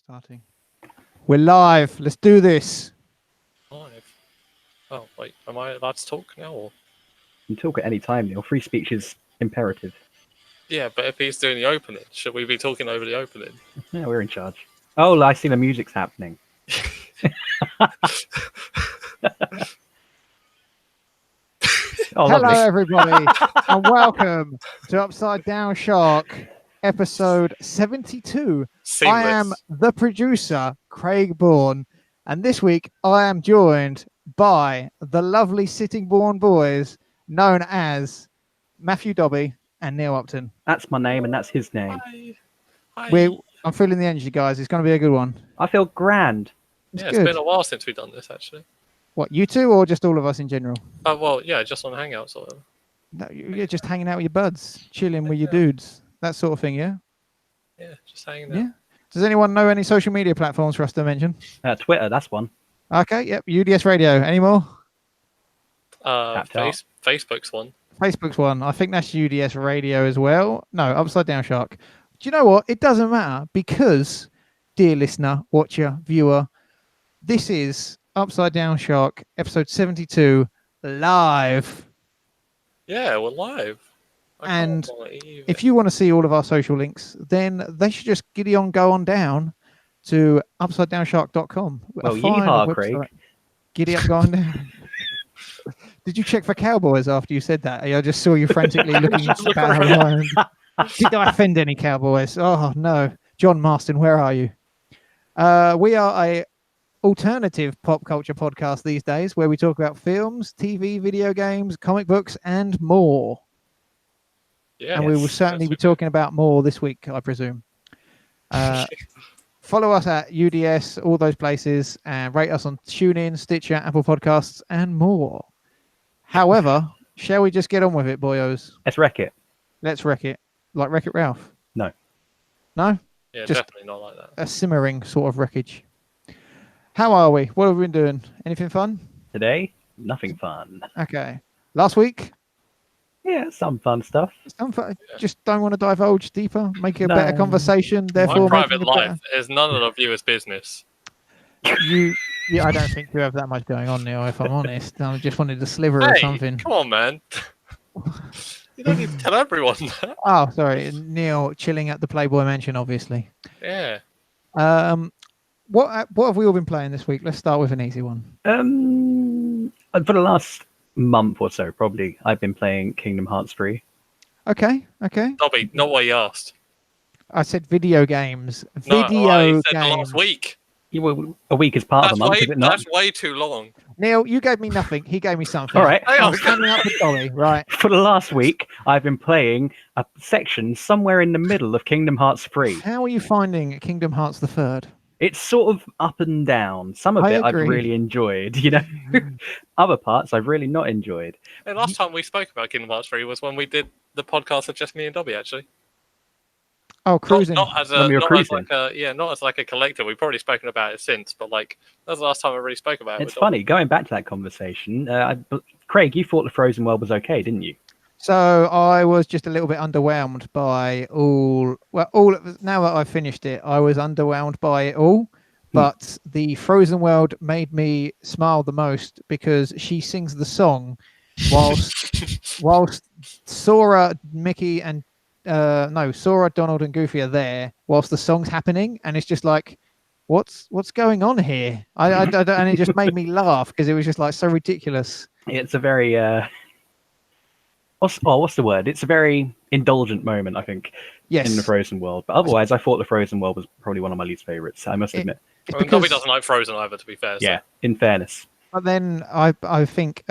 Starting. We're live. Let's do this. Live? Oh, wait. Am I allowed to talk now? Or? You can talk at any time, Neil. Free speech is imperative. Yeah, but if he's doing the opening, should we be talking over the opening? Yeah, we're in charge. Oh, I see the music's happening. Oh, hello, everybody, and welcome to Upside Down Shark, episode 72. Seamless. I am the producer, Craig Bourne, and this week I am joined by the lovely Sittingbourne boys known as Matthew Dobbie and Neil Upton. That's my name, and that's his name. Hi. I'm feeling the energy, guys. It's going to be a good one. I feel grand. It's been a while since we've done this, actually. What, you two, or just all of us in general? Well, yeah, just on Hangouts or whatever. No, you're just hanging out with your buds, chilling with your dudes, that sort of thing, yeah? Yeah, just hanging out. Yeah. Does anyone know any social media platforms for us to mention? Twitter, that's one. Okay, yep. UDS Radio. Any more? Facebook's one. Facebook's one. I think that's UDS Radio as well. No, Upside Down Shark. Do you know what? It doesn't matter because, dear listener, watcher, viewer, this is Upside Down Shark, episode 72, live. Yeah, we're live. And if you want to see all of our social links, then they should just go on down to upsidedownshark.com. Well, yeehaw, Craig. Giddy up, going down. Did you check for cowboys after you said that? I just saw you frantically looking about around. Did I offend any cowboys? Oh, no. John Marston, where are you? We are a alternative pop culture podcast these days where we talk about films, TV, video games, comic books, and more. Yeah, and we will certainly be talking about more this week, I presume. Follow us at UDS, all those places, and rate us on TuneIn, Stitcher, Apple Podcasts, and more. However, shall we just get on with it, boyos? Let's wreck it. Let's wreck it. Like Wreck-It Ralph? No. No? Yeah, just definitely not like that. A simmering sort of wreckage. How are we? What have we been doing? Anything fun? Today, nothing fun. Okay. Last week? Yeah, some fun stuff. Some fun. Yeah. Just don't want to divulge deeper. Make it a better conversation. Therefore, my private life is none of the viewers' business. Yeah, I don't think you have that much going on, Neil, if I'm honest. I just wanted a sliver of something. Come on, man. You don't need to tell everyone that. Oh, sorry. Neil chilling at the Playboy Mansion, obviously. Yeah. What have we all been playing this week? Let's start with an easy one. For the last month or so, probably, I've been playing Kingdom Hearts 3. Okay. Dobby, not what you asked. I said video games. I said the last week. A week is part of a month, is it not? That's way too long. Neil, you gave me nothing. He gave me something. All right. I'm standing up for Dolly, right? For the last week, I've been playing a section somewhere in the middle of Kingdom Hearts 3. How are you finding Kingdom Hearts the Third? It's sort of up and down. Some of it I've really enjoyed, Other parts I've really not enjoyed. Hey, last time we spoke about Kingdom Hearts 3 was when we did the podcast of just me and Dobby, actually. Oh, cruising. Not as like a collector. We've probably spoken about it since, but that was the last time I really spoke about it. It's funny, going back to that conversation, Craig, you thought the Frozen World was okay, didn't you? So I was just a little bit underwhelmed by now that I've finished it, I was underwhelmed by it all. But the Frozen World made me smile the most because she sings the song whilst Sora, Mickey, and Sora, Donald, and Goofy are there whilst the song's happening, and it's just like, what's going on here? I don't, and it just made me laugh because it was just like so ridiculous. It's a very what's the word? It's a very indulgent moment, I think, in the Frozen World. But otherwise, I thought the Frozen World was probably one of my least favorites. I must admit. Dobby doesn't like Frozen either, to be fair. So. Yeah, in fairness. But then I think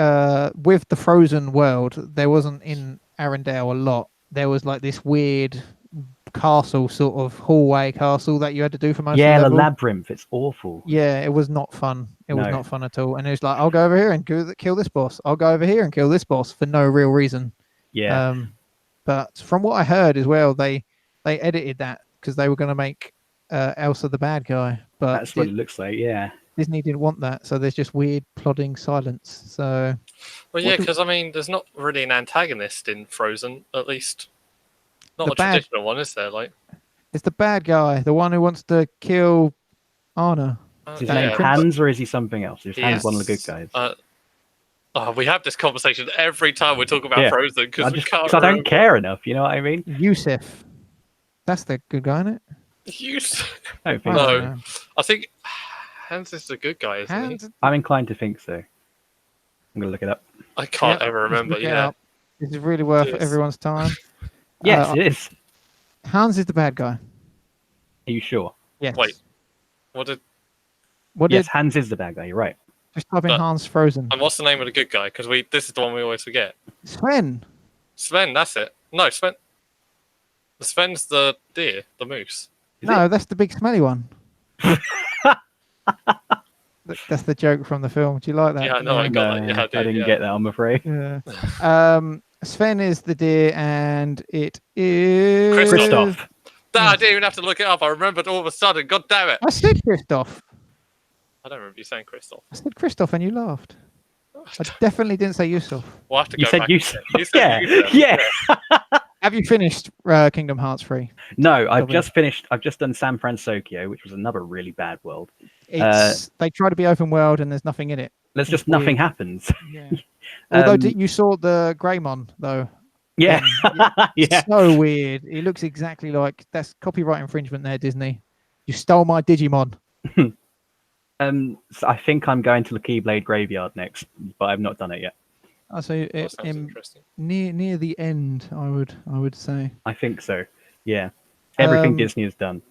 with the Frozen World, there wasn't in Arendelle a lot. There was like this weird castle, sort of hallway castle that you had to do for most of the level. The labyrinth. It's awful. Yeah, it was not fun. It was not fun at all. And it was like, I'll go over here and kill this boss. I'll go over here and kill this boss for no real reason. Yeah. But from what I heard as well, they edited that because they were going to make Elsa the bad guy. But that's what it looks like, yeah. Disney didn't want that, so there's just weird plodding silence. So, well, yeah, because there's not really an antagonist in Frozen, at least not a traditional one, is there? Like, it's the bad guy, the one who wants to kill Anna. Is his Yeah, name Prince- Hans or is he something else? Is Hans Yes. one of the good guys? We have this conversation every time we talk about Yeah. Frozen because we can't. I don't care enough. You know what I mean? Yusuf. That's the good guy, isn't it? I don't think I No. so. don't know. I think Hans is a good guy, isn't he? Hans- I'm inclined to think so. I'm gonna look it up. I can't Yep, ever let's remember. look it Yeah. up. This is really worth Yes. everyone's time. Yes, it is. Hans is the bad guy. Are you sure? Yes. Wait. What did? What Yes, did Hans is the bad guy. You're right. just type in But- Hans Frozen? And what's the name of the good guy? Because this is the one we always forget. Sven. Sven. That's it. No, Sven. Sven's the deer, the moose. Is No, that's the big smelly one. That's the joke from the film. Do you like that? Yeah, I know, I got that. Yeah, I I did, didn't yeah. get that. I'm afraid. Yeah. Sven is the deer, and it is Christoph. I didn't even have to look it up. I remembered all of a sudden. God damn it! I said Christoph. I don't remember you saying Christoph. I said Christoph, and you laughed. I definitely didn't say Yusuf. We'll have to You go said back. you. again. You said Yeah, you yeah. Have you finished Kingdom Hearts 3? No, I've Dobby. just finished. I've just done San Francisco, which was another really bad world. It's they try to be open world, and there's nothing in it. There's just It's weird. nothing happens. Yeah. Although Um, you saw the Greymon though. Yeah, yeah. So weird. He looks exactly like that's copyright infringement there, Disney. You stole my Digimon. So I think I'm going to the Keyblade Graveyard next, but I've not done it yet. So That it, sounds interesting. near the end, I would say. I think so. Yeah, everything Um, Disney has done.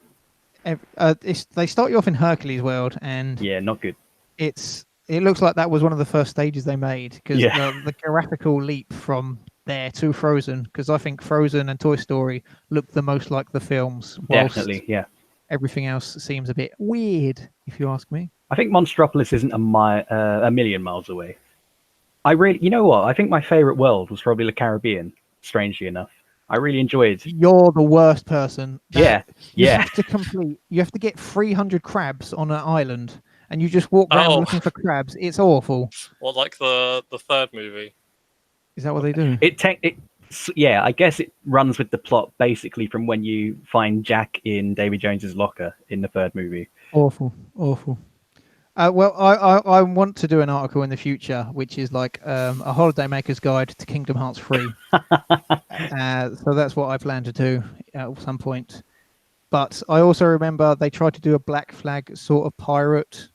They start you off in Hercules World, and Yeah, not good. it looks like that was one of the first stages they made because Yeah. the graphical leap from there to Frozen, because I think Frozen and Toy Story look the most like the films. whilst Definitely, yeah. Everything else seems a bit weird, if you ask me. I think Monstropolis isn't a million miles away. You know what? I think my favorite world was probably the Caribbean. Strangely enough, I really enjoyed. You're the worst person. Yeah, You yeah. have to get 300 crabs on an island, and you just walk around Oh. looking for crabs. It's awful. Well, like the third movie. Is that what they do? Yeah, I guess it runs with the plot basically from when you find Jack in Davy Jones's locker in the third movie. Awful. Well, I want to do an article in the future, which is like a holidaymaker's guide to Kingdom Hearts 3. So that's what I plan to do at some point. But I also remember they tried to do a Black Flag sort of pirate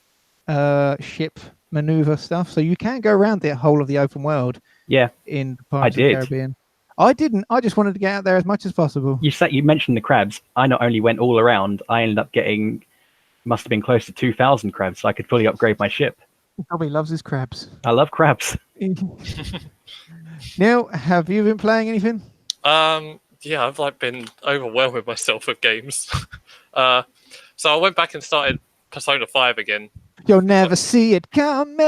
ship maneuver stuff. So you can go around the whole of the open world Yeah, in Pirates of did. the Caribbean. I didn't. I just wanted to get out there as much as possible. you mentioned the crabs. I not only went all around, I ended up getting must have been close to 2,000 crabs, so I could fully upgrade my ship. Dobby loves his crabs. I love crabs. Neil, have you been playing anything? Yeah, I've been overwhelmed with myself with games. So I went back and started Persona 5 again. You'll never see it coming. And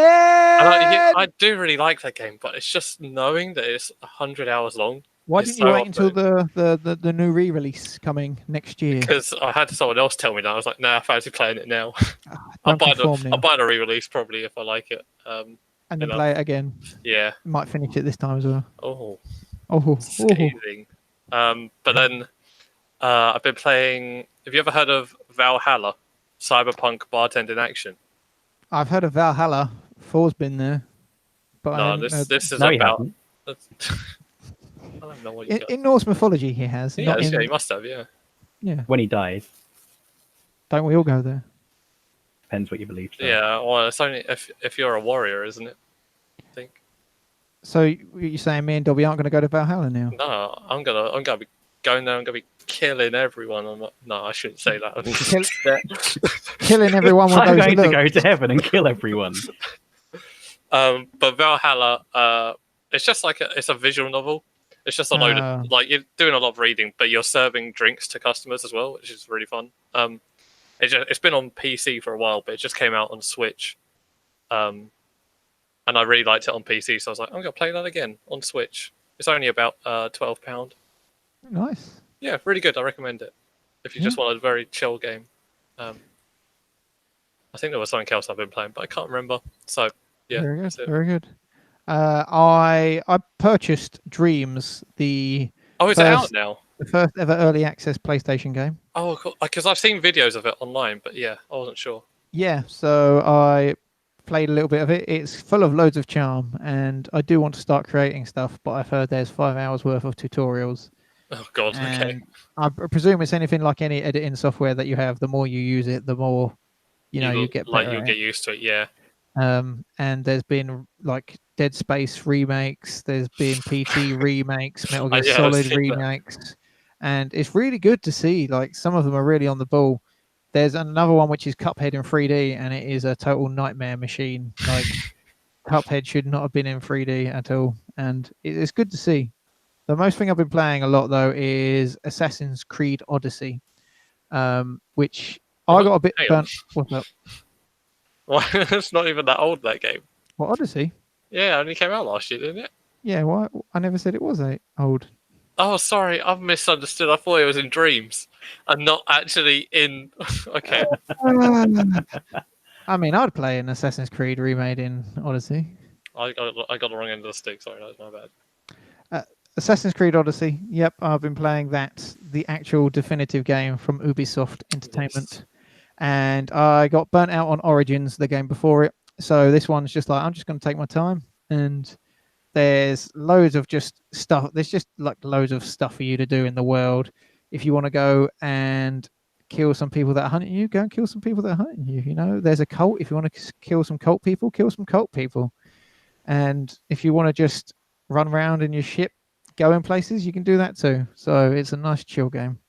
I do really like that game, but it's just knowing that it's 100 hours long. Why It's didn't you so wait until often. the new re-release coming next year? Because I had someone else tell me that. I was like, nah, I fancy playing it now. Don't conform, Neil. I'll buy the re-release probably if I like it. And then you know. play it again. Yeah. Might finish it this time as well. Oh, scathing. But then I've been playing. Have you ever heard of Valhalla? Cyberpunk Bartending Action. I've heard of Valhalla. 4's been there, but I No, haven't heard- this is No, you about. haven't. I don't know what you got. in Norse mythology he has. Yeah, not in, yeah, you must have. Yeah. yeah. When he dies, Don't we all go there? depends what you believe. So. Yeah. Well, it's only if you're a warrior, isn't it? I think. So you're saying me and Dobby aren't going to go to Valhalla now? No, I'm gonna be going there. I'm gonna be killing everyone. No, I shouldn't say that. Killing everyone with I'm those going to looks. go to heaven and kill everyone. But Valhalla, it's just like it's a visual novel. It's just a load of like you're doing a lot of reading, but you're serving drinks to customers as well, which is really fun. It's been on PC for a while, but it just came out on Switch. And I really liked it on PC, so I was like, I'm gonna play that again on Switch. It's only about £12. Nice. Yeah, really good. I recommend it if you just want a very chill game. I think there was something else I've been playing, but I can't remember. So yeah, Very good. that's it. Very good. I purchased Dreams. Oh, is it out now? The first ever early access PlayStation game. Oh, because I've seen videos of it online, but yeah, I wasn't sure. Yeah, so I played a little bit of it. It's full of loads of charm, and I do want to start creating stuff, but I've heard there's 5 hours worth of tutorials. Oh God, okay. And I presume it's anything like any editing software that you have. The more you use it, the more you get better. You'll get used to it. Yeah. And there's been like Dead Space remakes. There's been PT remakes, Metal Gear Yeah, I've Solid seen that. remakes, and it's really good to see. Like some of them are really on the ball. There's another one which is Cuphead in 3D, and it is a total nightmare machine. Like Cuphead should not have been in 3D at all, and it's good to see. The most thing I've been playing a lot though is Assassin's Creed Odyssey, which I got a bit burnt. What's up? Well, it's not even that old, that game. What, Odyssey? Yeah, it only came out last year, didn't it? Yeah, why? I never said it was old. Oh, sorry, I've misunderstood. I thought it was in dreams and not actually in. Okay. I mean, I'd play an Assassin's Creed remade in Odyssey. I got the wrong end of the stick. Sorry, that was my bad. Assassin's Creed Odyssey. Yep, I've been playing that, the actual definitive game from Ubisoft Entertainment. Yes. And I got burnt out on Origins, the game before it. So this one's just like, I'm just going to take my time. And there's loads of just stuff. There's just like loads of stuff for you to do in the world. If you want to go and kill some people that are hunting you, go and kill some people that are hunting you. You know, there's a cult. If you want to kill some cult people, kill some cult people. And if you want to just run around in your ship, go in places, you can do that too. So it's a nice chill game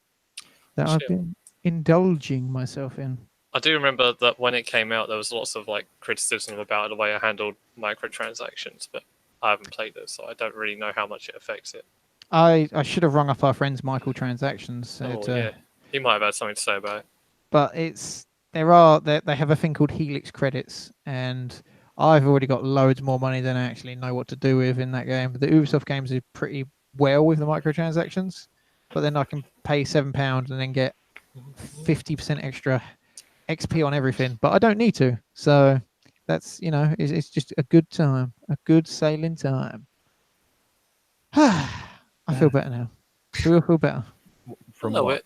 that I've been indulging myself in. I do remember that when it came out, there was lots of like criticism about the way I handled microtransactions, but I haven't played it, so I don't really know how much it affects it. I should have rung up our friends Michael Transactions. Yeah, he might have had something to say about it. But they have a thing called Helix credits, and I've already got loads more money than I actually know what to do with in that game. The Ubisoft games are pretty well with the microtransactions, but then I can pay £7 and then get 50% extra XP on everything, but I don't need to. So that's, it's just a good time, a good sailing time. I feel better now. Do you feel better? From what?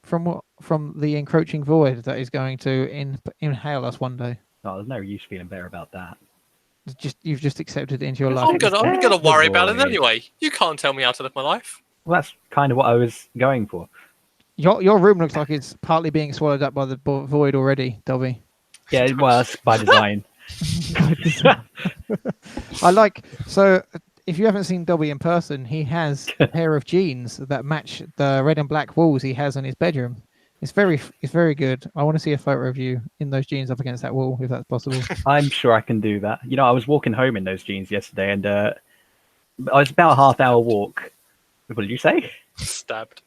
From what? From the encroaching void that is going to inhale us one day. Oh, there's no use feeling better about that. You've just accepted it into your life. I'm gonna worry about it anyway. You can't tell me how to live my life. Well, that's kind of what I was going for. Your room looks like it's partly being swallowed up by the void already, Dobbie. Yeah, well, that's by design. So if you haven't seen Dobbie in person, he has a pair of jeans that match the red and black walls he has in his bedroom. It's very good. I want to see a photo of you in those jeans up against that wall, if that's possible. I'm sure I can do that. I was walking home in those jeans yesterday, and I was about a half-hour walk. What did you say? Stabbed.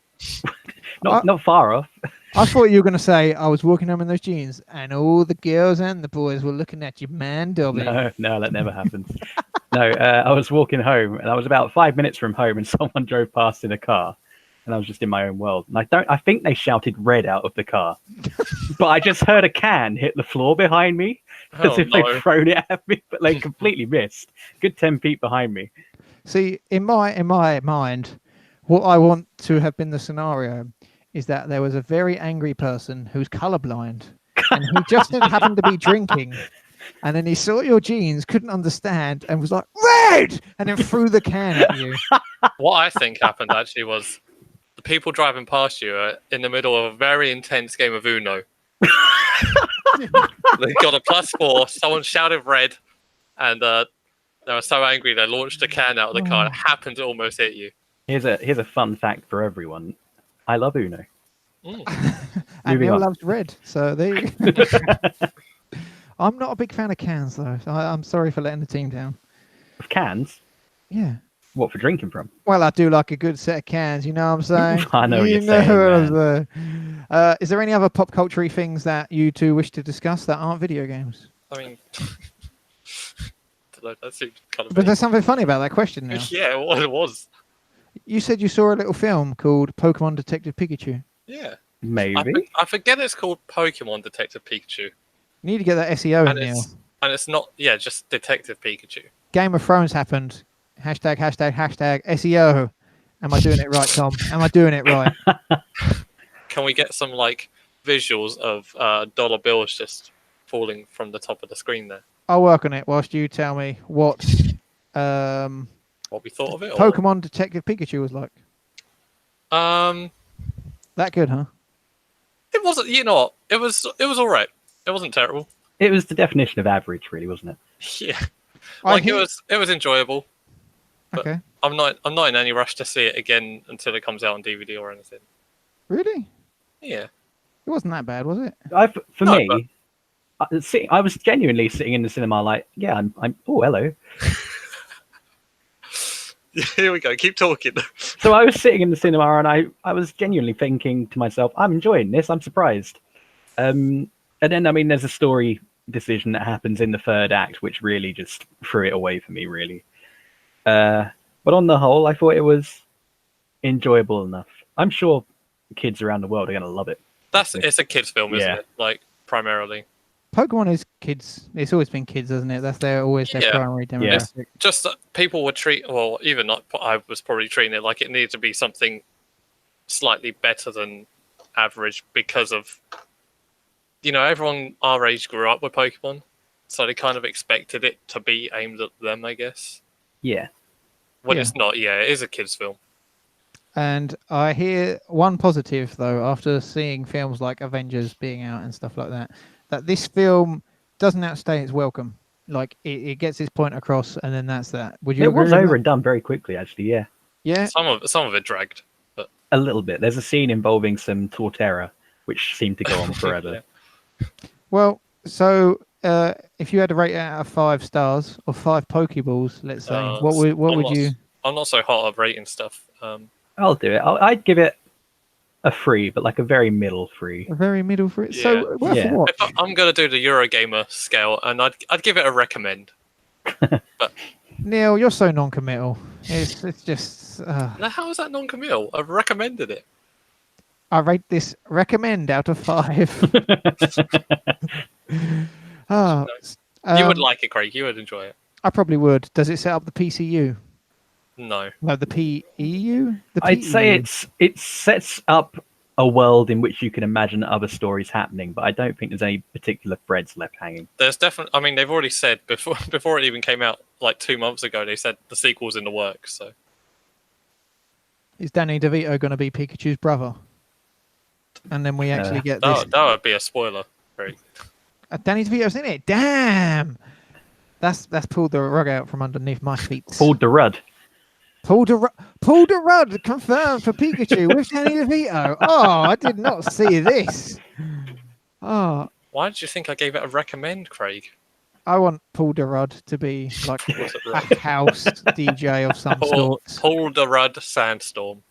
Not far off. I thought you were going to say I was walking home in those jeans, and all the girls and the boys were looking at you, man, Dobbie. No, that never happens. No, I was walking home, and I was about 5 minutes from home, and someone drove past in a car. And I was just in my own world. And I think they shouted red out of the car. But I just heard a can hit the floor behind me. As if they'd thrown it at me, but they completely missed. Good 10 feet behind me. See, in my mind, what I want to have been the scenario is that there was a very angry person who's colorblind. And he just happened to be drinking. And then he saw your jeans, couldn't understand, and was like, red! And then threw the can at you. What I think happened actually was the people driving past you are in the middle of a very intense game of Uno. They got a +4, someone shouted red, and they were so angry they launched a can out of the car and happened to almost hit you. Here's a fun fact for everyone. I love Uno. And Neil loves red, so there you go. I'm not a big fan of cans, though. So I'm sorry for letting the team down. Of cans? Yeah. What, for drinking from? Well, I do like a good set of cans, you know what I'm saying? I know what you're saying, man. Is there any other pop culture things that you two wish to discuss that aren't video games? I mean, that seems kind of. But there's something funny about that question now. Yeah, it was. You said you saw a little film called Pokemon Detective Pikachu. Yeah. Maybe. I forget it's called Pokemon Detective Pikachu. You need to get that SEO in, Neil. And it's not, just Detective Pikachu. Game of Thrones happened. #, SEO. Am I doing it right, Tom? Am I doing it right? Can we get some like visuals of dollar bills just falling from the top of the screen there? I'll work on it whilst you tell me what What we thought of it? Pokemon Detective Pikachu was like. Or... That good, huh? It wasn't. You know what? It was all right. It wasn't terrible. It was the definition of average, really, wasn't it? Yeah, like it was enjoyable. But okay. I'm not in any rush to see it again until it comes out on DVD or anything. Really? Yeah. It wasn't that bad, was it? For me, I was genuinely sitting in the cinema like, yeah, I'm oh, hello. Here we go. Keep talking. So I was sitting in the cinema and I was genuinely thinking to myself, I'm enjoying this. I'm surprised. And then, I mean, there's a story decision that happens in the third act, which really just threw it away for me, really. But on the whole, I thought it was enjoyable enough. I'm sure kids around the world are going to love it. It's a kids' film, isn't it? Like, primarily. Pokemon is kids. It's always been kids, isn't it? That's always their primary demographic. Yeah. Just that people would even not. I was probably treating it like it needed to be something slightly better than average because of, everyone our age grew up with Pokemon, so they kind of expected it to be aimed at them, I guess. Yeah. When it's not, it is a kids' film. And I hear one positive though, after seeing films like Avengers being out and stuff like that, that this film doesn't outstay its welcome. Like it gets its point across, and then that's that. Would you? It was over and done very quickly, actually. Yeah. Yeah. Some of it dragged, but a little bit. There's a scene involving some Torterra, which seemed to go on forever. Yeah. Well, so if you had to rate it out of 5 stars or 5 Pokeballs, let's say, what would you? I'm not so hot at rating stuff. I'll do it. I'd give it a 3, but like a very middle 3. A very middle 3. Yeah. So what? I'm gonna do the Eurogamer scale, and I'd give it a recommend. But Neil, you're so non-committal. It's just. Now, how is that non-committal? I've recommended it. I rate this recommend out of 5. You would like it, Craig. You would enjoy it. I probably would. Does it set up the PCU? No. No, the PEU? I'd say it sets up a world in which you can imagine other stories happening, but I don't think there's any particular threads left hanging. There's definitely. I mean, they've already said before it even came out, like 2 months ago, they said the sequel's in the works. So, is Danny DeVito going to be Pikachu's brother? And then we actually get this. That would be a spoiler. Very. Danny DeVito's in it. Damn. That's pulled the rug out from underneath my feet. Pulled the rug. Pulled the rug confirmed for Pikachu with Danny DeVito. Oh, I did not see this. Oh. Why did you think I gave it a recommend, Craig? I want Paul the Rud to be like a house DJ of some sort. Paul the Rud Sandstorm.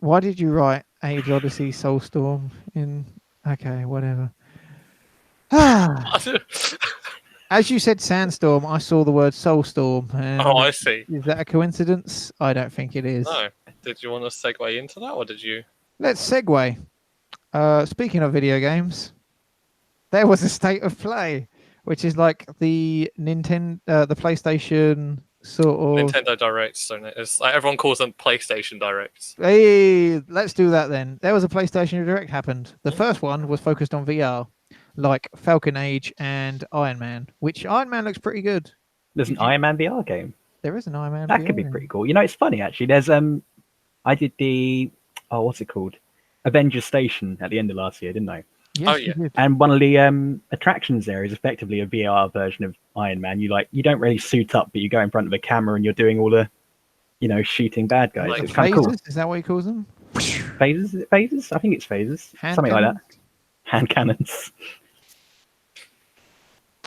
Why did you write Age Odyssey Soulstorm in? Okay, whatever. As you said Sandstorm, I saw the word Soulstorm. Oh, I see. Is that a coincidence? I don't think it is. No. Did you want to segue into that, or did you? Let's segue. Speaking of video games, there was a State of Play, which is like the Nintendo, the PlayStation sort of... Nintendo Directs, don't it? It's like everyone calls them PlayStation Directs. Hey, let's do that then. There was a PlayStation Direct happened. The first one was focused on VR. Like Falcon Age and Iron Man, which Iron Man looks pretty good. There's an Iron Man VR game. There is an Iron Man. That VR could be game. pretty cool. You know, it's funny actually. There's I did the what's it called? Avengers Station at the end of last year, didn't I? Yes, yeah. And one of the attractions there is effectively a VR version of Iron Man. You don't really suit up, but you go in front of a camera and you're doing all the, shooting bad guys. Like it's kind of cool. Is that what he calls them? Phases? Is it phases? I think it's phases. Something like that. Hand cannons.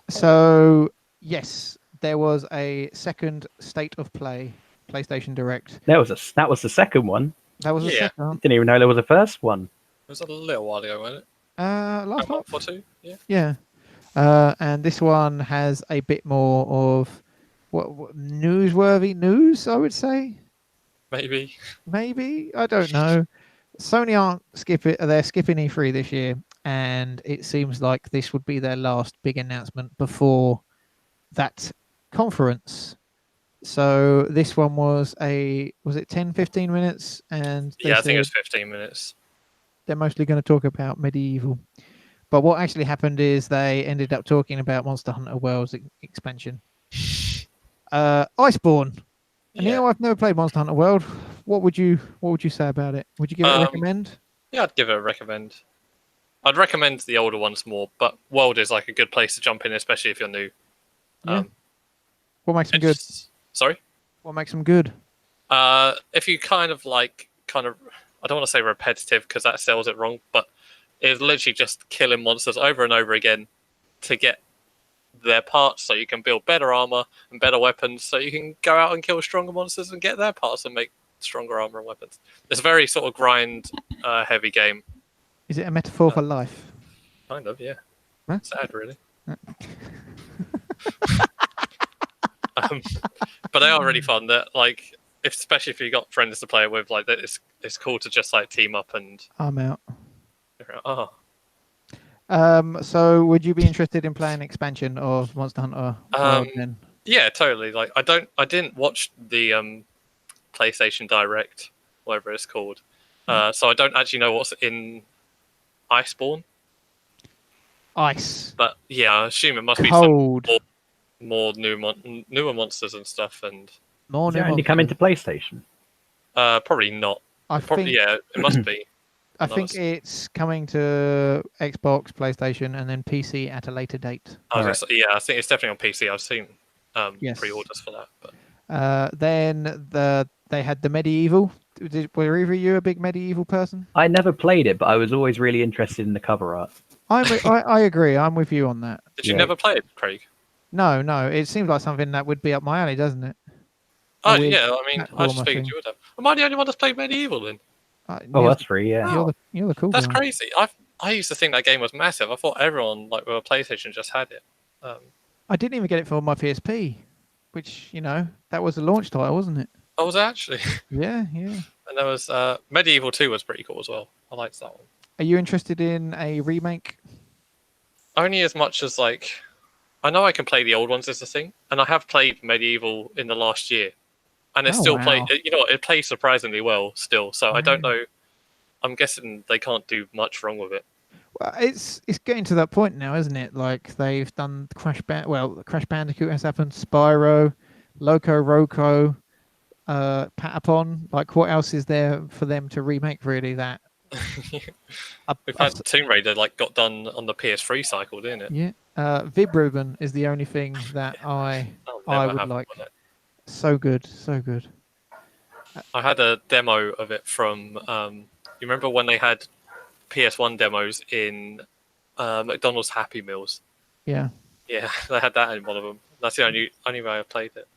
So, yes, there was a second State of Play PlayStation Direct. That was the second one. That was the second. Didn't even know there was a first one. It was a little while ago, wasn't it? Last month or two. Yeah. Yeah. And this one has a bit more of what newsworthy news, I would say. Maybe. I don't know. Sony aren't they're skipping E3 this year, and it seems like this would be their last big announcement before that conference. So this one was it 10, 15 minutes? And they Yeah, I think it said was 15 minutes. they're mostly going to talk about medieval. But what actually happened is they ended up talking about Monster Hunter World's expansion. Iceborne. And Yeah. I've never played Monster Hunter World. What would you say about it? Would you give it a recommend? Yeah, I'd give it a recommend. I'd recommend the older ones more, but World is like a good place to jump in, especially if you're new. Yeah. What makes them good? Sorry? What makes them good? If you kind of, I don't want to say repetitive because that sells it wrong, but it's literally just killing monsters over and over again to get their parts so you can build better armor and better weapons so you can go out and kill stronger monsters and get their parts and make stronger armor and weapons. It's a very sort of grind heavy game. Is it a metaphor for life? Kind of, yeah. Huh? Sad, really. But they are really fun. That especially if you got friends to play it with, it's cool to just team up and. I'm out. Oh. So would you be interested in playing expansion of Monster Hunter World then? Yeah, totally. I didn't watch the PlayStation Direct, whatever it's called. So I don't actually know what's in Iceborne. Ice. But yeah, I assume it must Cold. be some more newer monsters and stuff, and More Does new it only monsters. come into PlayStation? probably not. I think Yeah, it must be. I think it's coming to Xbox, PlayStation, and then PC at a later date. I think it's definitely on PC. I've seen Yes. pre-orders for that. But Then they had the medieval. Were either of you a big medieval person? I never played it, but I was always really interested in the cover art. I agree. I'm with you on that. did you never play it, Craig? No. It seems like something that would be up my alley, doesn't it? Oh weird yeah, I mean, I just platformer figured thing. you would have. Am I the only one that's played medieval then? Oh, that's free, yeah. You're the cool That's guy. crazy. I used to think that game was massive. I thought everyone with a PlayStation just had it. I didn't even get it for my PSP, which that was a launch title, wasn't it? I was actually, Yeah. and there was Medieval 2 was pretty cool as well. I liked that one. Are you interested in a remake? Only as much as I know I can play the old ones is the thing, and I have played Medieval in the last year, and it still wow. it plays surprisingly well still. So I don't know. I'm guessing they can't do much wrong with it. Well, it's getting to that point now, isn't it? Like they've done Crash Bandicoot has happened, Spyro, Loco Roco, Patapon. Like, what else is there for them to remake? Really, that We've had Tomb Raider got done on the PS3 cycle, didn't it? Yeah. Vibruben is the only thing that I would like. So good. I had a demo of it from. You remember when they had PS1 demos in McDonald's Happy Meals? Yeah. Yeah, they had that in one of them. That's the only way I played it.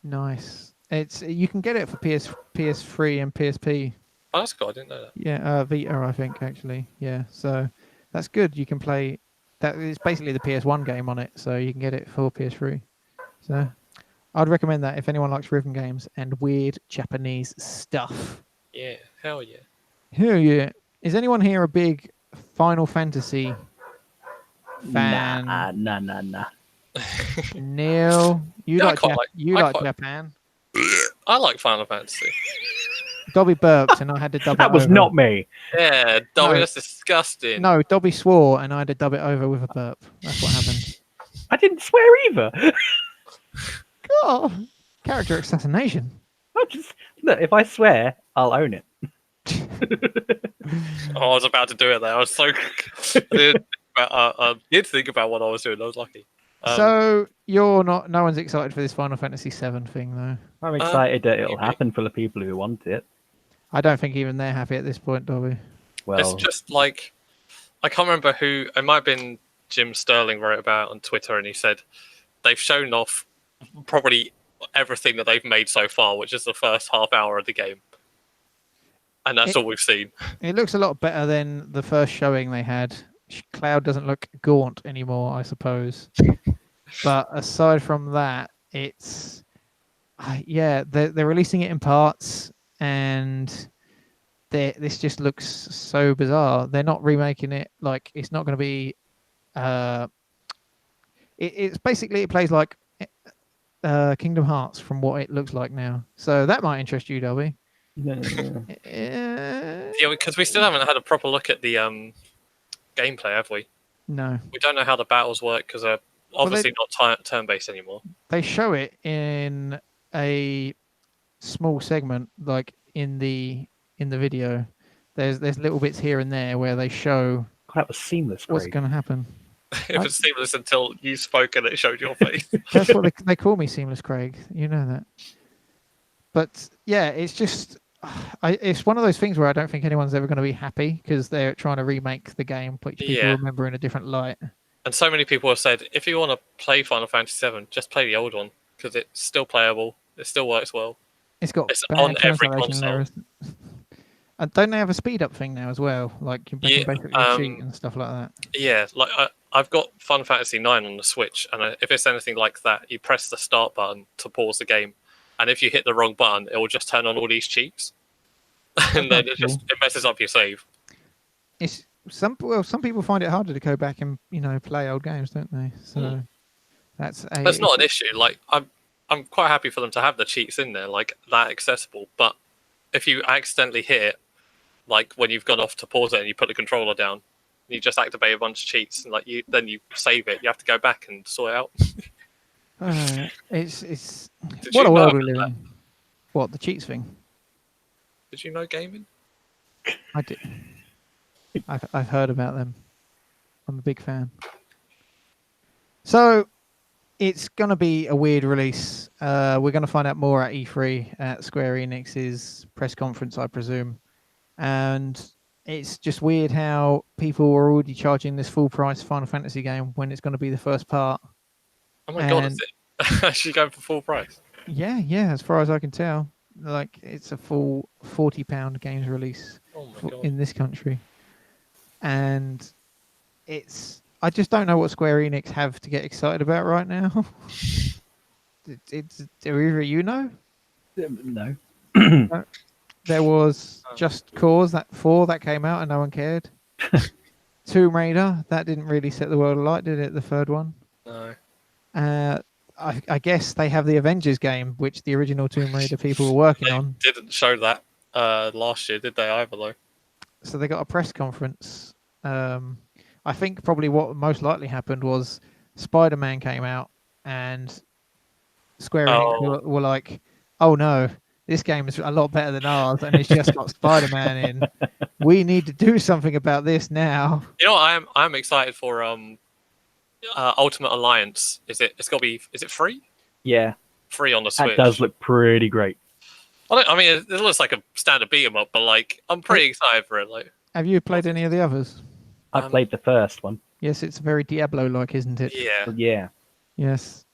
Nice. You can get it for PS3 and PSP. Oh, that's cool. I didn't know that. Yeah, Vita, I think actually. Yeah, so that's good. You can play that. It's basically the PS1 game on it, so you can get it for PS3. So I'd recommend that if anyone likes rhythm games and weird Japanese stuff. Yeah, hell yeah. Hell yeah. Is anyone here a big Final Fantasy fan? Nah. Neil, you like Japan. I like Final Fantasy. Dobby burped and I had to dub it over. That was not me. Yeah, Dobby, that's disgusting. No, Dobby swore and I had to dub it over with a burp. That's what happened. I didn't swear either. God, character assassination. Look, if I swear, I'll own it. I was about to do it there. I was so. I did think about what I was doing. I was lucky. So you're not. No one's excited for this Final Fantasy VII thing, though. I'm excited that it'll happen for the people who want it. I don't think even they're happy at this point, Dobby. Well, it's just I can't remember who. It might have been Jim Sterling wrote about it on Twitter, and he said they've shown off probably everything that they've made so far, which is the first half hour of the game. And that's all we've seen. It looks a lot better than the first showing they had. Cloud doesn't look gaunt anymore, I suppose. But aside from that, it's... they're releasing it in parts, and this just looks so bizarre. They're not remaking it. Like, it's not going to be... it's basically, it plays like... Kingdom Hearts from what it looks like now. So that might interest you, Dobby. Yeah, because we still haven't had a proper look at the gameplay, have we? No. We don't know how the battles work because they're obviously not turn-based anymore. They show it in a small segment, like in the video. There's little bits here and there where they show That was seamless. what's Craig. going to happen. It was seamless until you spoke and it showed your face. That's what they call me, Seamless Craig. You know that. But yeah, it's just it's one of those things where I don't think anyone's ever going to be happy because they're trying to remake the game, which people remember in a different light. And so many people have said, if you want to play Final Fantasy VII, just play the old one because it's still playable. It still works well. It's on every console. And don't they have a speed up thing now as well? Like you can basically cheat and stuff like that. Yeah, like I've got Final Fantasy IX on the Switch, and if it's anything like that, you press the start button to pause the game, and if you hit the wrong button, it will just turn on all these cheats, and then it messes up your save. It's some people find it harder to go back and play old games, don't they? So that's not an issue. Like I'm quite happy for them to have the cheats in there, like that accessible. But if you accidentally hit it, like when you've gone off to pause it and you put the controller down, you just activate a bunch of cheats, and then you save it. You have to go back and sort it out. It's what a world we live in. What, the cheats thing? Did you know gaming? I did. I've heard about them. I'm a big fan. So it's going to be a weird release. We're going to find out more at E3 at Square Enix's press conference, I presume. And it's just weird how people are already charging this full price Final Fantasy game when it's going to be the first part. Oh my god, is it actually going for full price? Yeah, as far as I can tell. Like, it's a full £40 games release in this country. And I just don't know what Square Enix have to get excited about right now. Do either know? No. There was Just Cause 4 that came out and no one cared. Tomb Raider, that didn't really set the world alight, did it? The third one? No. I guess they have the Avengers game, which the original Tomb Raider people were working on. Didn't show that last year, did they either, though? So they got a press conference. I think probably what most likely happened was Spider-Man came out and Square Enix were like, oh no, this game is a lot better than ours and it's just got Spider-Man in. We need to do something about this now. You know what I'm excited for Ultimate Alliance. Is it free? Yeah. Free on the Switch. That does look pretty great. I mean, it looks like a standard beat 'em up, but like I'm pretty excited for it. Like, have you played any of the others? I played the first one. Yes, it's very Diablo-like, isn't it? Yeah. Yes.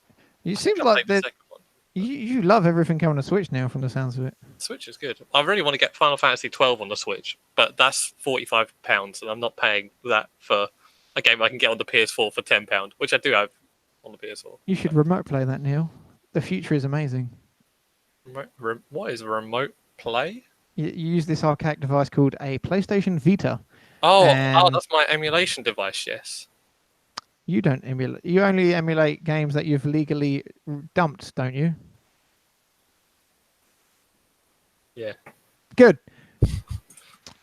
You seem like that. You love everything coming to Switch now, from the sounds of it. Switch is good. I really want to get Final Fantasy 12 on the Switch, but that's £45, and I'm not paying that for a game I can get on the PS4 for £10, which I do have on the PS4. You should remote play that, Neil. The future is amazing. What is remote play? You use this archaic device called a PlayStation Vita. Oh, that's my emulation device. Yes. You don't emulate. You only emulate games that you've legally dumped, don't you? Yeah. Good.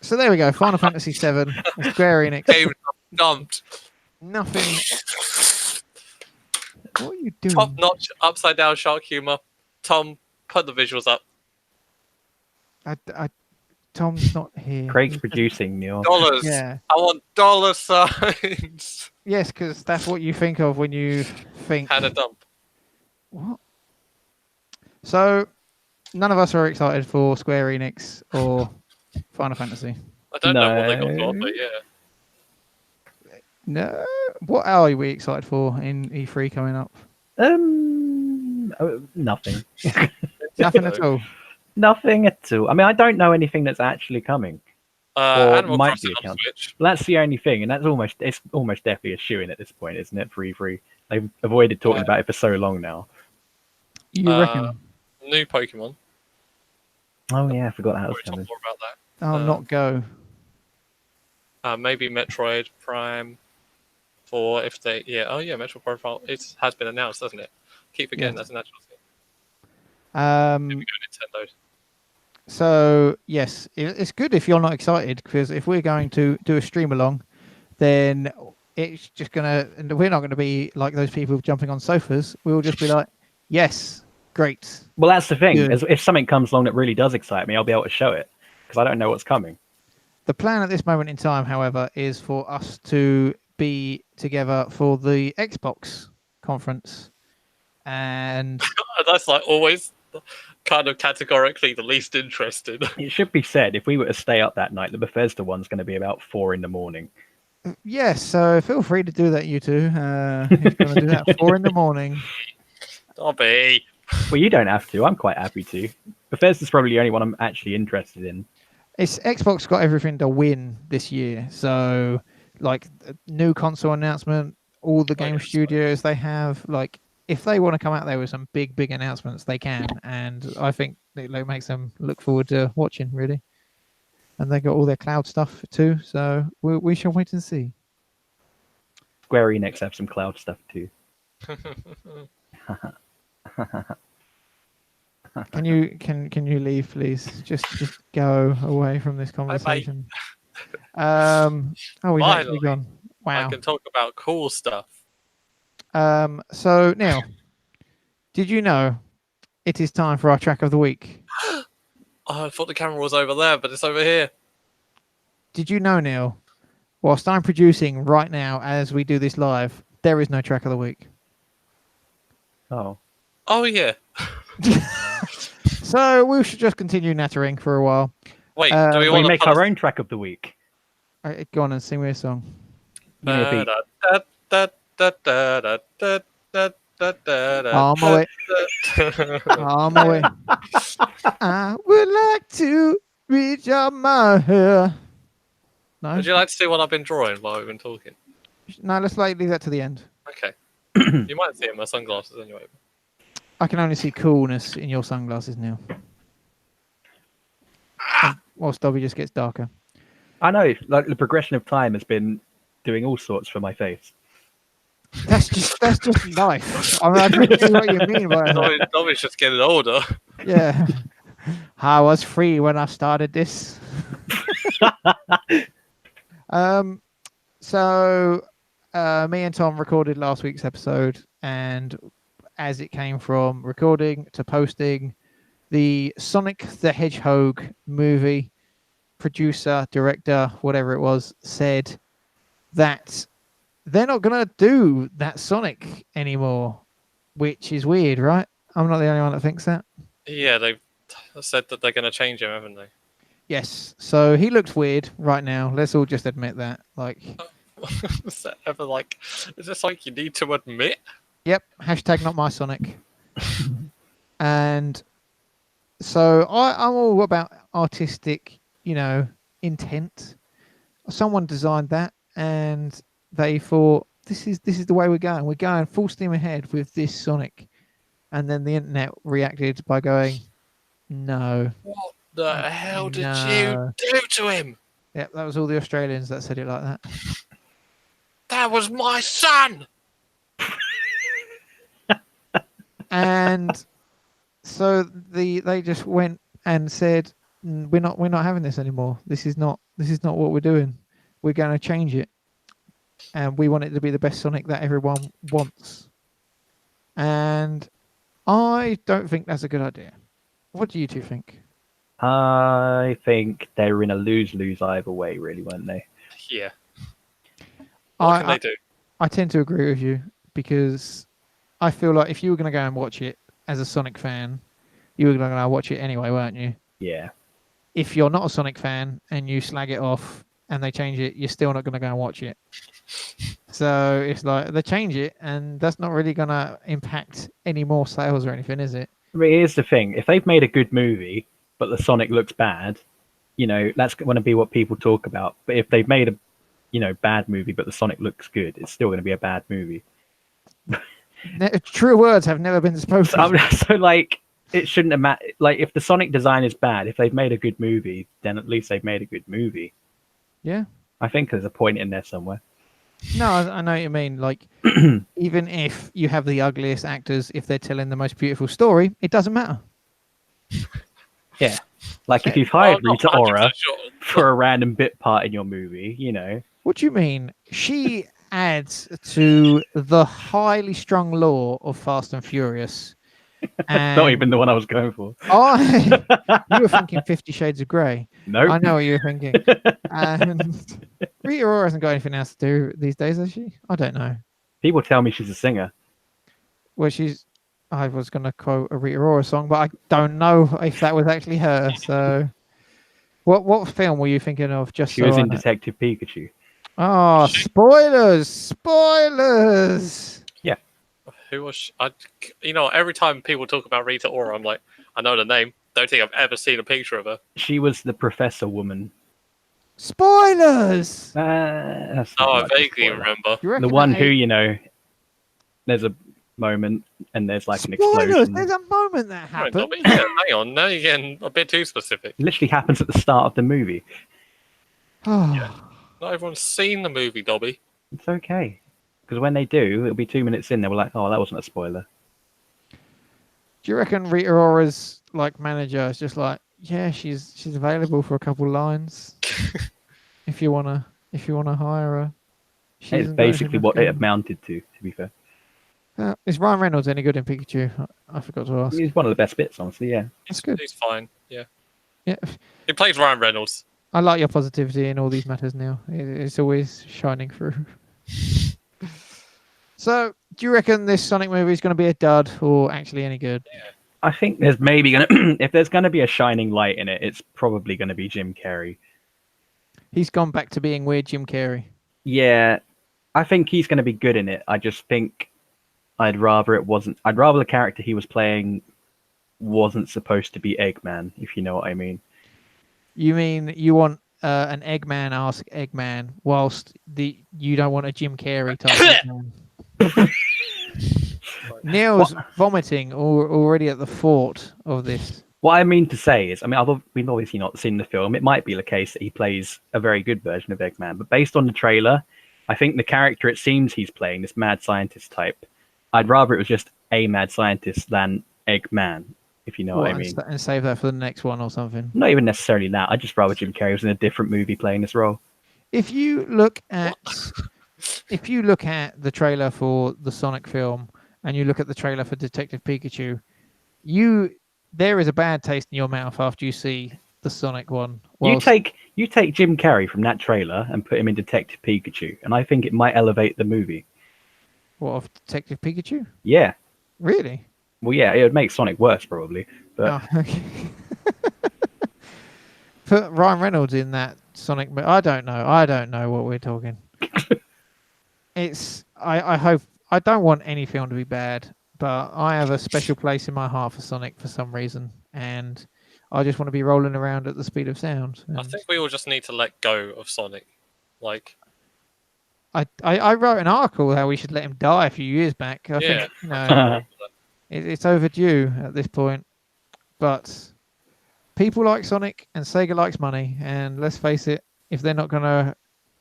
So there we go. Final Fantasy VII. Square Enix. Game dumped. Nothing. What are you doing? Top-notch, upside-down shark humor. Tom, put the visuals up. Tom's not here. Craig's producing, Neil. Dollars. Yeah. I want dollar signs. Yes, because that's what you think of when you think. Had a dump. What? So, none of us are excited for Square Enix or Final Fantasy. I don't know what they got for, but yeah. No. What are we excited for in E3 coming up? Nothing. Nothing at all. Nothing at all. I mean, I don't know anything that's actually coming. Animal might Crossing be on Switch. Well, that's the only thing, and it's almost definitely a shoo-in at this point, isn't it? For E3, they've avoided talking about it for so long now. You reckon? New Pokemon. Oh yeah, I forgot that was coming. More about that. Not Go. Maybe Metroid Prime 4 if they. Yeah. Oh yeah, Metroid Prime 4. It has been announced, doesn't it? Keep forgetting that's a natural thing. Nintendo. So yes, it's good if you're not excited, because if we're going to do a stream along, then it's just and we're not gonna be like those people jumping on sofas. We'll just be like, yes, great. Well, that's the thing. Good. If something comes along that really does excite me, I'll be able to show it because I don't know what's coming. The plan at this moment in time, however, is for us to be together for the Xbox conference, and That's like always kind of categorically the least interested. It should be said, if we were to stay up that night, the Bethesda one's going to be about 4 a.m. yes, so feel free to do that, you two. If you're going to do that at 4 a.m. Dobby. Well, you don't have to. I'm quite happy to. Bethesda's probably the only one I'm actually interested in. It's Xbox got everything to win this year. So, like, new console announcement, all the game studios they have, like, if they want to come out there with some big announcements, they can. And I think it makes them look forward to watching, really. And they got all their cloud stuff too. So we shall wait and see. Square Enix have some cloud stuff too. Can you leave, please? Just go away from this conversation. Oh, we've actually gone. Wow. I can talk about cool stuff. So Neil, did you know it is time for our track of the week? Oh, I thought the camera was over there, but it's over here. Did you know, Neil, whilst I'm producing right now as we do this live, there is no track of the week. Oh. Oh yeah. So we should just continue nattering for a while. Wait, do we want We to make our own track of the week. All right, go on and sing me a song. Give me a beat. On my way. On my way. I would like to reach out my hair. No? Would you like to see what I've been drawing while we've been talking? No, let's leave that to the end. Okay. You might see it in my sunglasses anyway. I can only see coolness in your sunglasses, Neil. Whilst Dobby just gets darker. I know, like the progression of time has been doing all sorts for my face. That's just life. I mean, I don't see what you mean by that. Dobby's just getting older. Yeah. I was free when I started this. So me and Tom recorded last week's episode, and as it came from recording to posting, the Sonic the Hedgehog movie producer, director, whatever it was, said that they're not going to do that Sonic anymore, which is weird, right? I'm not the only one that thinks that. Yeah, they've said that they're going to change him, haven't they? Yes. So he looks weird right now. Let's all just admit that. Like, is that ever like? Is this like you need to admit? yep. Hashtag not my Sonic. And so I'm all about artistic, intent. Someone designed that, and they thought this is the way we're going. We're going full steam ahead with this Sonic. And then the internet reacted by going, no. What the hell did you do to him? Yep, that was all the Australians that said it like that. That was my son. And so they just went and said, we're not having this anymore. This is not what we're doing. We're going to change it, and we want it to be the best Sonic that everyone wants. And I don't think that's a good idea. What do you two think? I think they were in a lose-lose either way, really, weren't they? Yeah. What can they do? I tend to agree with you, because I feel like if you were going to go and watch it as a Sonic fan, you were going to watch it anyway, weren't you? Yeah. If you're not a Sonic fan and you slag it off and they change it, you're still not going to go and watch it. So it's like they change it, and that's not really going to impact any more sales or anything, is it? I mean, here's the thing. If they've made a good movie, but the Sonic looks bad, that's going to be what people talk about. But if they've made a, bad movie, but the Sonic looks good, it's still going to be a bad movie. True words have never been spoken. So it shouldn't have mattered. Like, if the Sonic design is bad, if they've made a good movie, then at least they've made a good movie. Yeah. I think there's a point in there somewhere. No, I know what you mean. Like, even if you have the ugliest actors, if they're telling the most beautiful story, it doesn't matter. Yeah. Like if you've hired Rita Ora for a random bit part in your movie, you know. What do you mean? She adds to the highly strung lore of Fast and Furious. And Not even the one I was going for. you were thinking 50 Shades of Grey. Nope. I know what you were thinking. And Rita Ora hasn't got anything else to do these days, has she? I don't know. People tell me she's a singer. Well, I was going to quote a Rita Ora song, but I don't know if that was actually her. So, what film were you thinking of? She was in Detective Pikachu. Oh, spoilers! Spoilers! Yeah. Who was she? Every time people talk about Rita Ora, I'm like, I know the name. Don't think I've ever seen a picture of her. She was the professor woman. Spoilers! I vaguely remember. The one who, there's a moment and there's like an explosion. There's a moment that happens. Hang on, now you're getting a bit too specific. It literally happens at the start of the movie. Yeah. Not everyone's seen the movie, Dobbie. It's okay. Because when they do, it'll be 2 minutes in, they'll be like, oh, that wasn't a spoiler. Do you reckon Rita Ora's manager is just like, yeah, she's available for a couple lines if you wanna hire her? It's basically what it amounted to be fair. Is Ryan Reynolds any good in Pikachu? I forgot to ask. He's one of the best bits, honestly, yeah. That's good. He's fine, yeah. Yeah. He plays Ryan Reynolds. I like your positivity in all these matters, Neil. It's always shining through. So, do you reckon this Sonic movie is going to be a dud or actually any good? Yeah. I think there's maybe going to... if there's going to be a shining light in it, it's probably going to be Jim Carrey. He's gone back to being weird Jim Carrey. Yeah, I think he's going to be good in it. I just think I'd rather the character he was playing wasn't supposed to be Eggman, if you know what I mean. You mean you want an Eggman ask Eggman, whilst you don't want a Jim Carrey type Eggman? Neil's vomiting already at the thought of this. What I mean to say is, we've obviously not seen the film. It might be the case that he plays a very good version of Eggman, but based on the trailer, I think the character it seems he's playing, this mad scientist type, I'd rather it was just a mad scientist than Eggman, if you know what I mean. And save that for the next one or something. Not even necessarily that. I'd just rather Jim Carrey was in a different movie playing this role. If you look at the trailer for the Sonic film and you look at the trailer for Detective Pikachu, there is a bad taste in your mouth after you see the Sonic one. You take Jim Carrey from that trailer and put him in Detective Pikachu, and I think it might elevate the movie. What, of Detective Pikachu? Yeah. Really? Well, yeah, it would make Sonic worse probably. But okay. Put Ryan Reynolds in that Sonic. I don't know what we're talking. I hope. I don't want any film to be bad, but I have a special place in my heart for Sonic for some reason, and I just want to be rolling around at the speed of sound. I think we all just need to let go of Sonic. I wrote an article how we should let him die a few years back. I think it's overdue at this point. But people like Sonic and Sega likes money, and let's face it, if they're not going to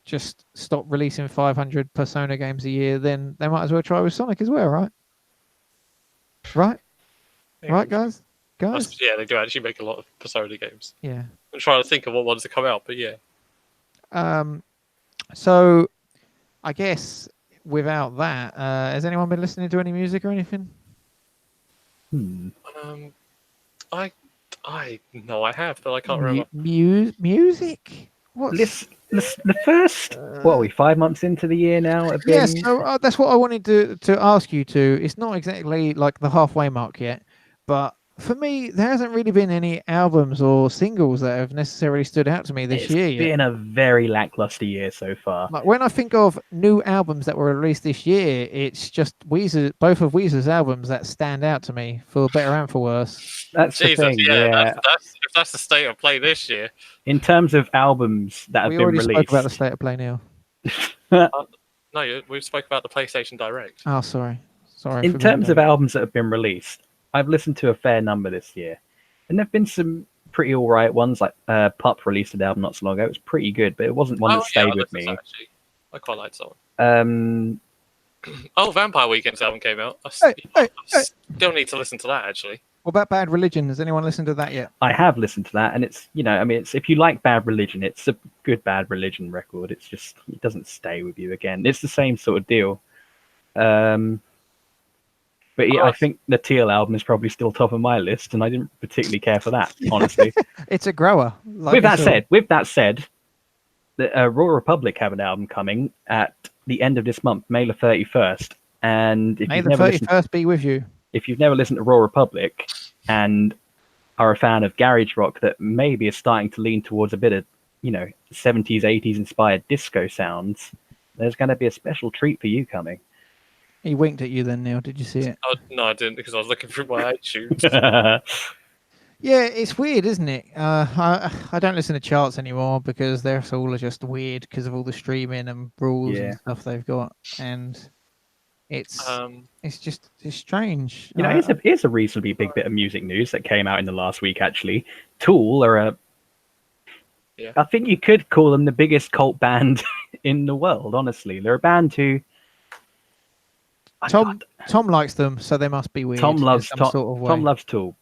just stop releasing 500 Persona games a year, then they might as well try with Sonic as well, right? Right? Yeah. Right, guys? Yeah, they do actually make a lot of Persona games. Yeah. I'm trying to think of what ones to come out, but yeah. So, I guess without that, has anyone been listening to any music or anything? I know I have, but I can't remember. Music? The first, what are we, 5 months into the year now? Yes, so that's what I wanted to ask you to. It's not exactly like the halfway mark yet, but for me, there hasn't really been any albums or singles that have necessarily stood out to me this year. It's been a very lackluster year so far. Like when I think of new albums that were released this year, it's just both of Weezer's albums that stand out to me, for better and for worse. That's the thing, yeah. If that's the state of play this year. In terms of albums that have been released... We already spoke about the state of play, Neil. No, we spoke about the PlayStation Direct. Oh, sorry. In terms of albums that have been released, I've listened to a fair number this year, and there've been some pretty all right ones. Like Pup released an album not so long ago. It was pretty good, but it wasn't one that stayed with me. Actually. I quite liked that one. Vampire Weekend's album came out. I still need to listen to that actually. What about Bad Religion? Has anyone listened to that yet? I have listened to that, and it's it's if you like Bad Religion, it's a good Bad Religion record. It's just it doesn't stay with you again. It's the same sort of deal. But yeah, I think the Teal album is probably still top of my list, and I didn't particularly care for that, honestly. It's a grower. With that said, the Raw Republic have an album coming at the end of this month, May the 31st. And if May you've the never 31st be with you. If you've never listened to Raw Republic and are a fan of garage rock that maybe is starting to lean towards a bit of, 70s, 80s inspired disco sounds, there's going to be a special treat for you coming. He winked at you then, Neil. Did you see it? Oh, no, I didn't, because I was looking through my iTunes. Yeah, it's weird, isn't it? I don't listen to charts anymore because they're all just weird because of all the streaming and rules and stuff they've got, and it's strange. Here's a reasonably big bit of music news that came out in the last week. Actually, Tool are I think you could call them the biggest cult band in the world. Honestly, they're a band who. Tom likes them, so they must be weird. Tom loves Tool.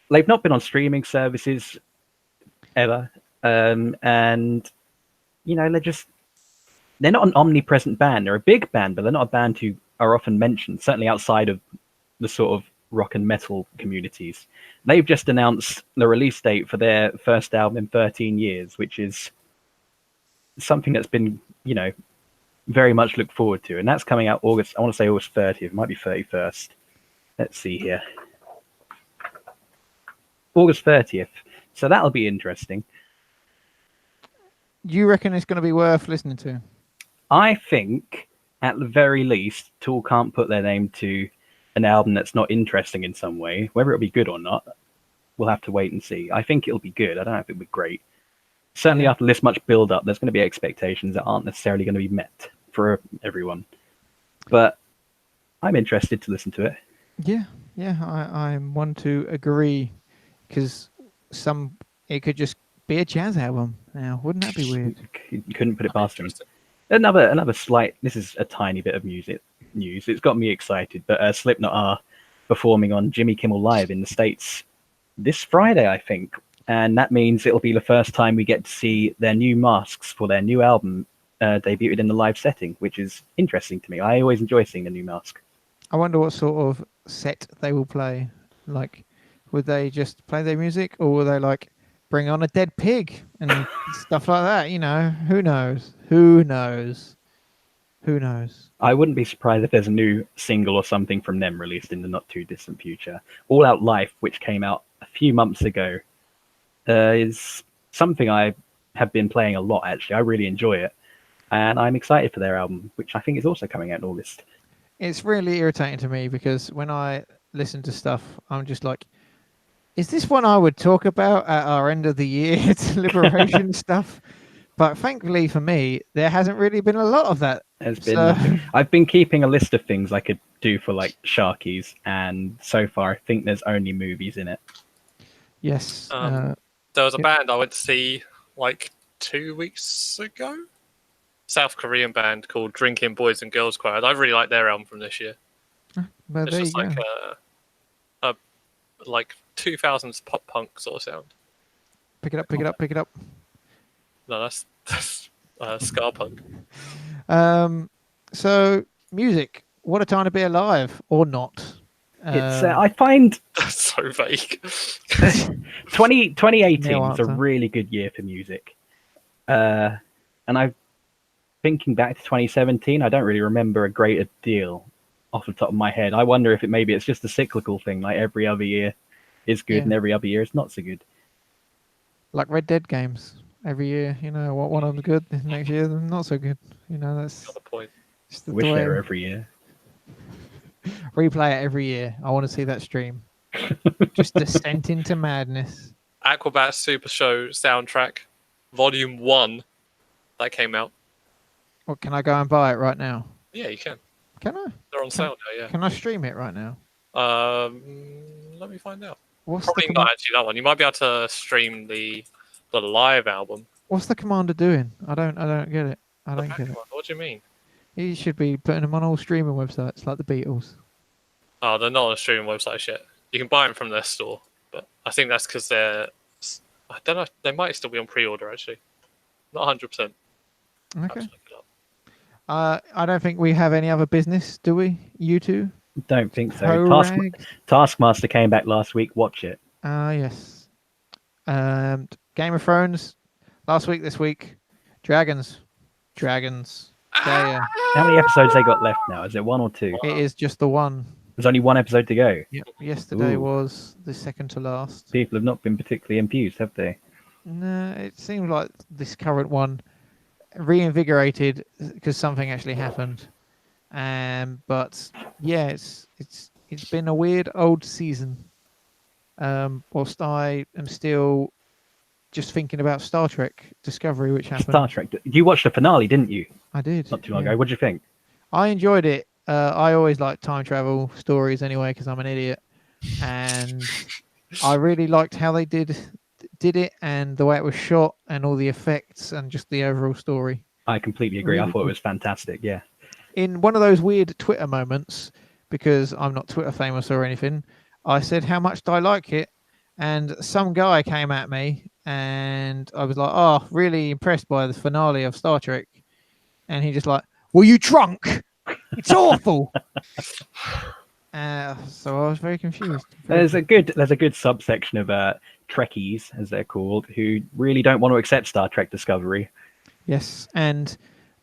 They've not been on streaming services ever, and they're not an omnipresent band. They're a big band, but they're not a band who are often mentioned. Certainly outside of the sort of rock and metal communities. They've just announced the release date for their first album in 13 years, which is something that's been very much looked forward to, and that's coming out August. I want to say August 30th. It might be 31st. Let's see here. August 30th. So that'll be interesting. You reckon it's going to be worth listening to? I think, at the very least, Tool can't put their name to an album that's not interesting in some way. Whether it'll be good or not, we'll have to wait and see. I think it'll be good. I don't know if it'll be great. Certainly after this much build-up, there's going to be expectations that aren't necessarily going to be met for everyone. But I'm interested to listen to it. Yeah, I'm one to agree, because it could just be a jazz album now. Wouldn't that be weird? You couldn't put it past them. Another slight. This is a tiny bit of music news. It's got me excited. But Slipknot are performing on Jimmy Kimmel Live in the States this Friday, I think. And that means it'll be the first time we get to see their new masks for their new album debuted in the live setting, which is interesting to me. I always enjoy seeing the new mask. I wonder what sort of set they will play. Like, would they just play their music, or will they bring on a dead pig and stuff like that? Who knows? Who knows? I wouldn't be surprised if there's a new single or something from them released in the not too distant future. All Out Life, which came out a few months ago, is something I have been playing a lot, actually. I really enjoy it. And I'm excited for their album, which I think is also coming out in August. It's really irritating to me because when I listen to stuff, I'm just like, is this one I would talk about at our end of the year deliberation stuff? But thankfully for me, there hasn't really been a lot of that. I've been keeping a list of things I could do for Sharkies, and so far I think there's only movies in it. Yes. There was a band I went to see 2 weeks ago. South Korean band called Drinking Boys and Girls Choir. I really like their album from this year. Well, it's just a 2000s pop punk sort of sound. Pick it up. No, that's ska punk. So music. What a time to be alive, or not. It's I find that's so vague. 2018 is a really good year for music, and I'm thinking back to 2017. I don't really remember a greater deal off the top of my head. I wonder if maybe it's just a cyclical thing, like every other year is good and every other year is not so good. Like Red Dead games, every year, one of them's good, next year they're not so good. That's the point. I wish they were every year. Replay it every year. I want to see that stream. Just descent into madness. Aquabat Super Show soundtrack, Volume 1, that came out. Well, can I go and buy it right now? Yeah, you can. Can I? They're on sale now, yeah. Can I stream it right now? Let me find out. Probably not actually that one. You might be able to stream the live album. What's the commander doing? I don't get it. I don't get it. What do you mean? He should be putting them on all streaming websites like the Beatles. Oh, they're not on a streaming website yet. You can buy them from their store, but I think that's because they're. I don't know. They might still be on pre-order actually. Not 100%. Okay. I don't think we have any other business, do we? You two? Don't think so. Correct. Taskmaster came back last week. Watch it. Yes. Game of Thrones last week. This week, Dragons. Yeah. How many episodes they got left now? Is it 1 or 2? It is just the one. There's only 1 episode to go. Yep. Yesterday Ooh. was the second to last. People have not been particularly enthused, have they? No, it seems like this current one reinvigorated because something actually happened. But yeah, it's been a weird old season. Whilst I am still just thinking about Star Trek Discovery, which happened. Star Trek. You watched the finale, didn't you? I did. Not too long ago. What did you think? I enjoyed it. I always like time travel stories anyway because I'm an idiot, and I really liked how they did it and the way it was shot and all the effects and just the overall story. I completely agree. Really I thought it was fantastic. Yeah. In one of those weird Twitter moments, because I'm not Twitter famous or anything, I said how much do I like it, and some guy came at me, and I was like, "Oh, really impressed by the finale of Star Trek," and he just like, "Were you drunk? It's awful." So I was very confused. There's a good subsection of Trekkies, as they're called, who really don't want to accept Star Trek Discovery. Yes, and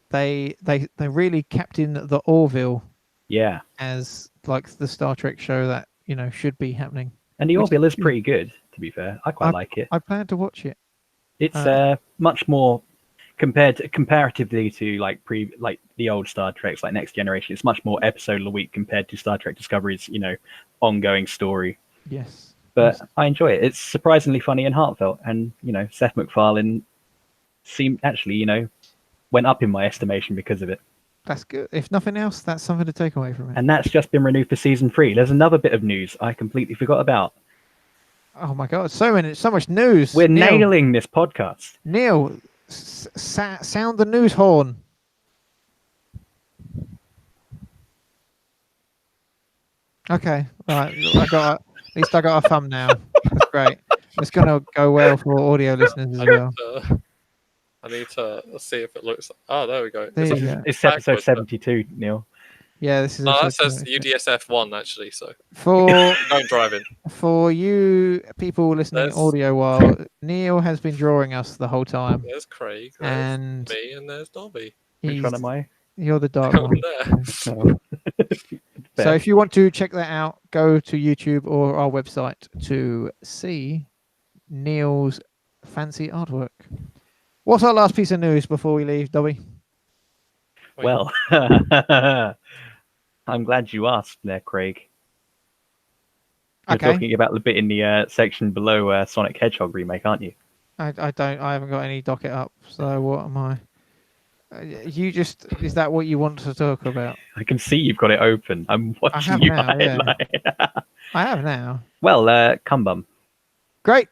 they really kept in the Orville. Yeah. As like the Star Trek show that should be happening. And the Orville is pretty good, to be fair. I quite like it. I plan to watch it. It's much more comparatively to like the old Star Treks, like Next Generation. It's much more episode of the week compared to Star Trek Discovery's ongoing story. Yes. But I enjoy it. It's surprisingly funny and heartfelt, and Seth MacFarlane seemed actually went up in my estimation because of it. That's good. If nothing else, that's something to take away from it. And that's just been renewed for season 3. There's another bit of news I completely forgot about. Oh my god, so much news. We're nailing this podcast. Neil, sound the news horn. Okay, right. At least I got a thumbnail. That's great. It's gonna go well for audio listeners as well. I need to see if it looks. Oh, there we go. It's episode 72, Neil. Yeah, this is. No, that says UDSF 1 actually. So for don't drive in. For you people listening audio, while Neil has been drawing us the whole time. There's Craig, and me, and there's Dobbie. Which one am I? You're the dark one. So if you want to check that out, go to YouTube or our website to see Neil's fancy artwork. What's our last piece of news before we leave, Dobbie? Well, I'm glad you asked there, Craig. You're talking about the bit in the section below Sonic Hedgehog remake, aren't you? I haven't got any docket up, so what am I? Is that what you want to talk about? I can see you've got it open. I'm watching you highlight. I have now. Well, cum bum. Great.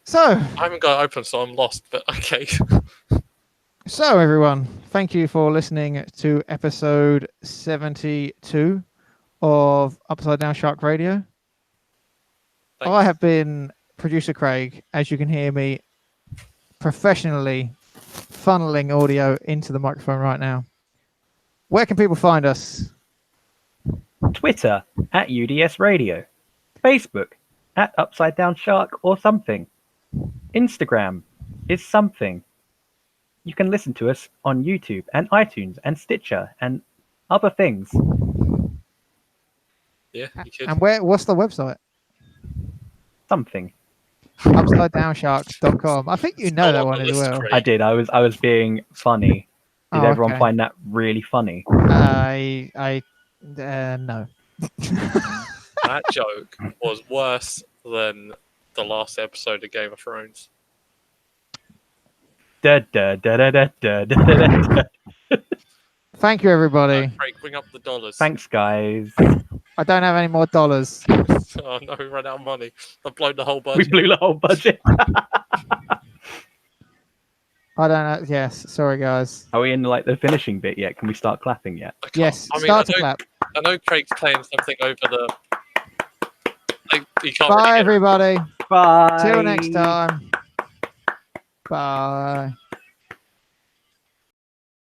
So I haven't got it open, so I'm lost. But okay. So everyone, thank you for listening to episode 72 of Upside Down Shark Radio. Thanks. I have been producer Craig, as you can hear me professionally funneling audio into the microphone right now. Where can people find us? Twitter at UDS Radio, Facebook at Upside Down Shark or something. Instagram is something. You can listen to us on YouTube and iTunes and Stitcher and other things. Yeah, you could. And what's the website? Something. UpsideDownShark.com. I think you know that one as well. I did. I was being funny. Did everyone find that really funny? No. That joke was worse than the last episode of Game of Thrones. Thank you, everybody. Frank, bring up the dollars. Thanks, guys. I don't have any more dollars. Oh no, we ran out of money. I've blown the whole budget. We blew the whole budget. I don't know. Yes, sorry, guys. Are we in like the finishing bit yet? Can we start clapping yet? Yes, start to clap. I know Craig's playing something over the. You can't Bye, really hear it. everybody. Bye. Till next time. Bye.